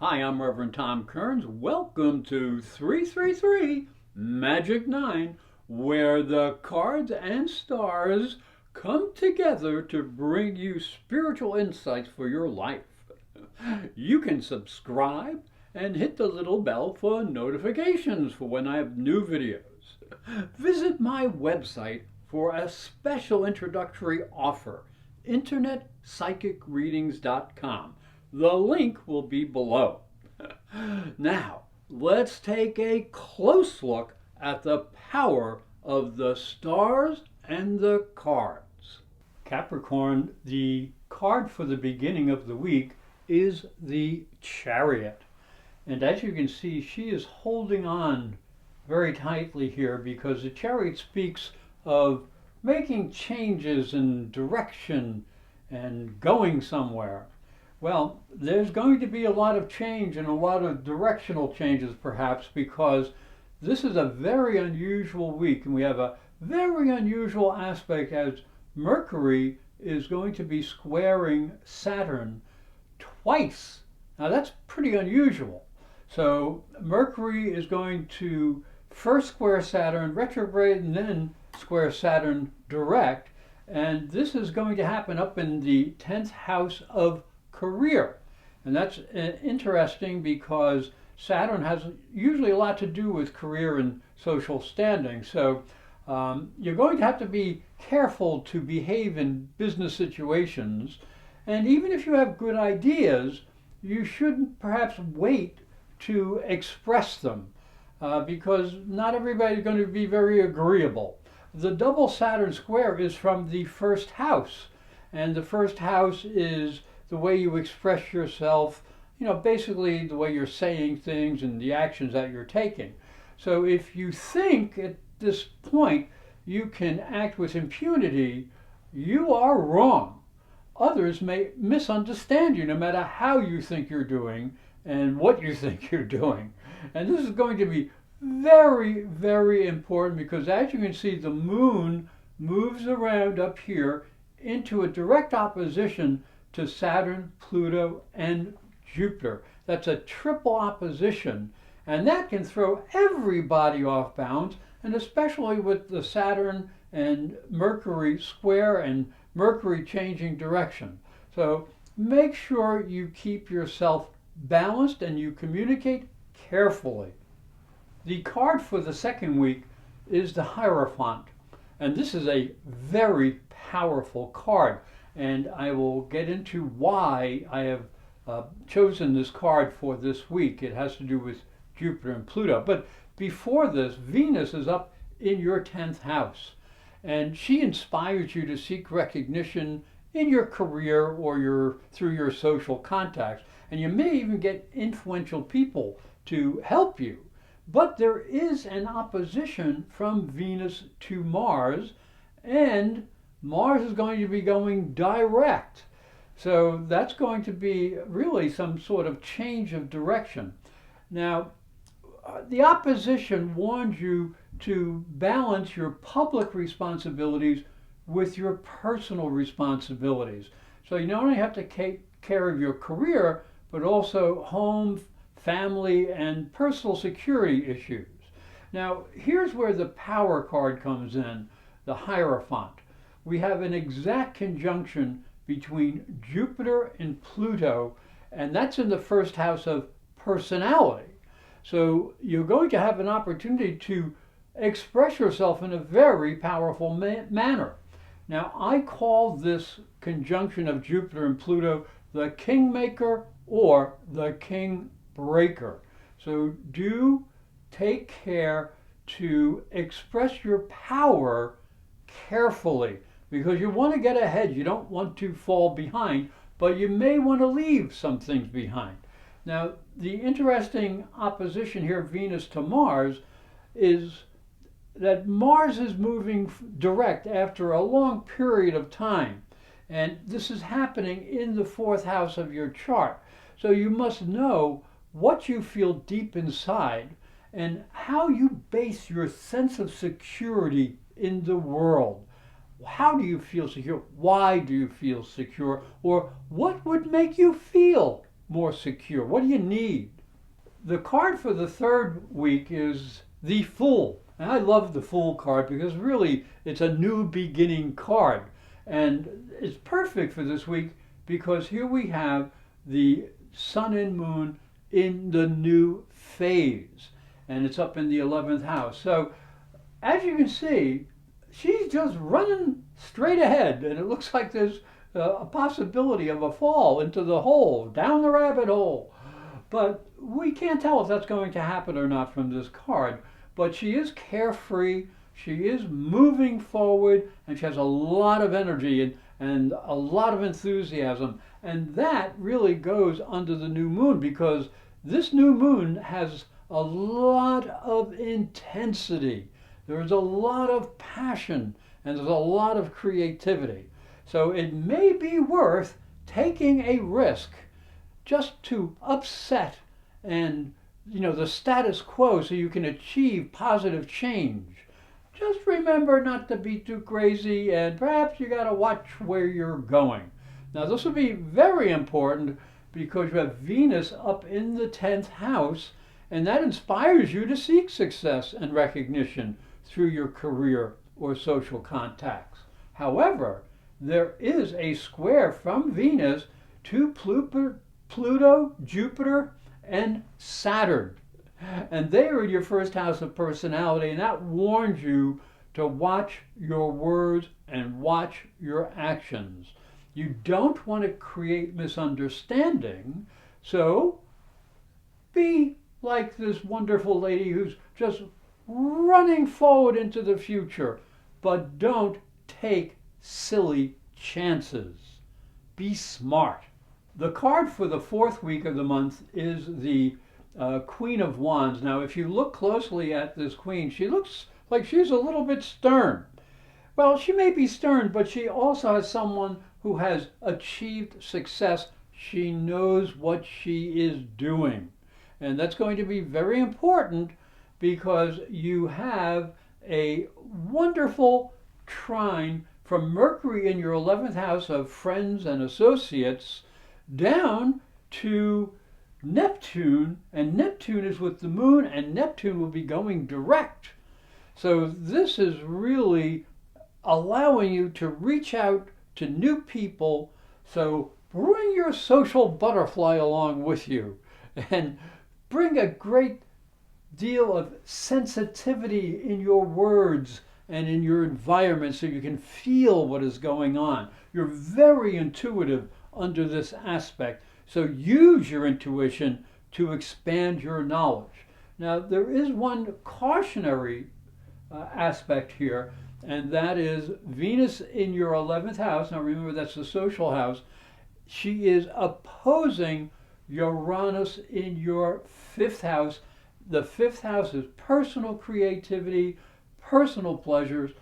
Hi, I'm Reverend Tom Kearns. Welcome to 333 Magic 9, where the cards and stars come together to bring you spiritual insights for your life. You can subscribe and hit the little bell for notifications for when I have new videos. Visit my website for a special introductory offer, internetpsychicreadings.com. The link will be below. Now, let's take a close look at the power of the stars and the cards. Capricorn, the card for the beginning of the week is the Chariot. And as you can see, she is holding on very tightly here because the Chariot speaks of making changes in direction and going somewhere. Well, there's going to be a lot of change and a lot of directional changes perhaps because this is a very unusual week and we have a very unusual aspect as Mercury is going to be squaring Saturn twice. Now that's pretty unusual. So Mercury is going to first square Saturn retrograde and then square Saturn direct, and this is going to happen up in the 10th house of career. And that's interesting because Saturn has usually a lot to do with career and social standing. So you're going to have to be careful to behave in business situations. And even if you have good ideas, you should perhaps wait to express them because not everybody is going to be very agreeable. The double Saturn square is from the first house, and the first house is the way you express yourself, basically the way you're saying things and the actions that you're taking. So if you think at this point you can act with impunity, you are wrong. Others may misunderstand you no matter how you think you're doing and what you think you're doing. And this is going to be very, very important because as you can see, the moon moves around up here into a direct opposition to Saturn, Pluto, and Jupiter. That's a triple opposition, and that can throw everybody off balance, and especially with the Saturn and Mercury square and Mercury changing direction. So make sure you keep yourself balanced and you communicate carefully. The card for the second week is the Hierophant, and this is a very powerful card. And I will get into why I have chosen this card for this week. It has to do with Jupiter and Pluto. But before this, Venus is up in your 10th house. And she inspires you to seek recognition in your career or through your social contacts. And you may even get influential people to help you. But there is an opposition from Venus to Mars, and Mars is going to be going direct. So that's going to be really some sort of change of direction. Now, the opposition warns you to balance your public responsibilities with your personal responsibilities. So you not only have to take care of your career, but also home, family, and personal security issues. Now, here's where the power card comes in, the Hierophant. We have an exact conjunction between Jupiter and Pluto, and that's in the first house of personality. So you're going to have an opportunity to express yourself in a very powerful manner. Now, I call this conjunction of Jupiter and Pluto the Kingmaker or the King Breaker. So do take care to express your power carefully, because you want to get ahead. You don't want to fall behind, but you may want to leave some things behind. Now, the interesting opposition here, Venus to Mars, is that Mars is moving direct after a long period of time. And this is happening in the 4th house of your chart. So you must know what you feel deep inside and how you base your sense of security in the world. How do you feel secure? Why do you feel secure? Or what would make you feel more secure? What do you need? The card for the third week is the Fool. And I love the Fool card because really it's a new beginning card. And it's perfect for this week because here we have the Sun and Moon in the new phase. And it's up in the 11th house. So as you can see, she's just running straight ahead. And it looks like there's a possibility of a fall into the hole, down the rabbit hole. But we can't tell if that's going to happen or not from this card. But she is carefree, she is moving forward, and she has a lot of energy and a lot of enthusiasm. And that really goes under the new moon because this new moon has a lot of intensity. There's a lot of passion and there's a lot of creativity. So it may be worth taking a risk just to upset and the status quo so you can achieve positive change. Just remember not to be too crazy and perhaps you got to watch where you're going. Now this will be very important because you have Venus up in the 10th house and that inspires you to seek success and recognition through your career or social contacts. However, there is a square from Venus to Pluto, Jupiter, and Saturn. And they are in your first house of personality, and that warns you to watch your words and watch your actions. You don't want to create misunderstanding, so be like this wonderful lady who's just running forward into the future, but don't take silly chances. Be smart. The card for the fourth week of the month is the Queen of Wands. Now, if you look closely at this queen, she looks like she's a little bit stern. Well, she may be stern, but she also has someone who has achieved success. She knows what she is doing. And that's going to be very important because you have a wonderful trine from Mercury in your 11th house of friends and associates down to Neptune, and Neptune is with the moon, and Neptune will be going direct. So this is really allowing you to reach out to new people. So bring your social butterfly along with you and bring a great deal of sensitivity in your words and in your environment so you can feel what is going on. You're very intuitive under this aspect, so use your intuition to expand your knowledge. Now, there is one cautionary aspect here, and that is Venus in your 11th house. Now, remember, that's the social house. She is opposing Uranus in your 5th house. The 5th house is personal creativity, personal pleasures.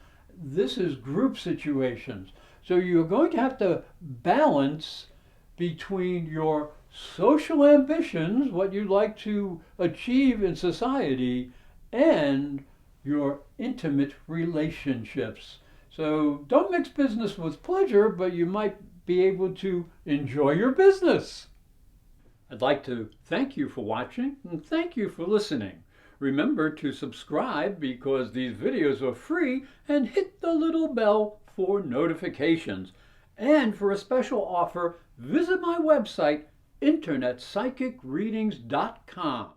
This is group situations. So you're going to have to balance between your social ambitions, what you'd like to achieve in society, and your intimate relationships. So don't mix business with pleasure, but you might be able to enjoy your business. I'd like to thank you for watching and thank you for listening. Remember to subscribe because these videos are free and hit the little bell for notifications. And for a special offer, visit my website, internetpsychicreadings.com.